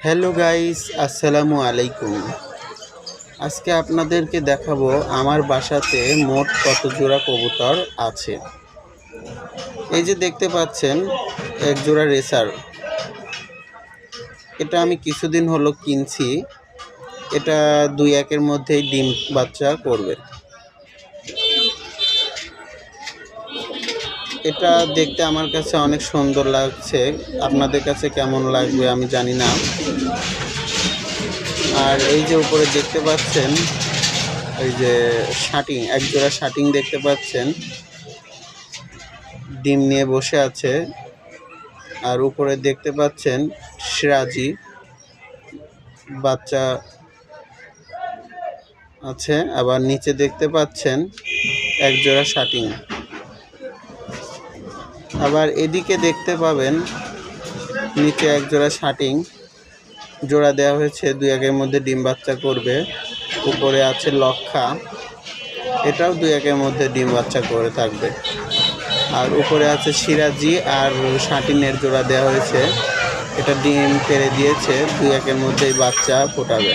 Hello guys, আসসালামু আলাইকুম। আজকে আপনাদেরকে দেখাবো আমার বাসাতে মোট কত জোড়া কবুতর আছে। এই যে দেখতে পাচ্ছেন এক জোড়া রেসার, এটা আমি কিছুদিন হলো কিনছি। এটা 2-1 মধ্যেই ডিম বাচ্চা করবে। এটা দেখতে আমার কাছে অনেক সুন্দর লাগছে, আপনাদের কাছে কেমন লাগবে আমি জানি না। আর এই যে উপরে দেখতে পাচ্ছেন এই যে শাটিং, এক জোড়া শাটিং দেখতে পাচ্ছেন, ডিম নিয়ে বসে আছে। আর উপরে দেখতে পাচ্ছেন সিরাজি বাচ্চা আছে। আবার নিচে দেখতে পাচ্ছেন এক জোড়া শাটিং। আবার এদিকে দেখতে পাবেন নিচে এক জোড়া শাটিং জোড়া দেওয়া হয়েছে, 2-1 মধ্যে ডিম বাচ্চা করবে। উপরে আছে লক্ষা, এটাও 2-1 মধ্যে ডিম বাচ্চা করে থাকবে। আর উপরে আছে সিরাজি আর শাটিনের জোড়া দেওয়া হয়েছে, এটা ডিম পেড়ে দিয়েছে, 2-1 মধ্যেই বাচ্চা ফোটাবে।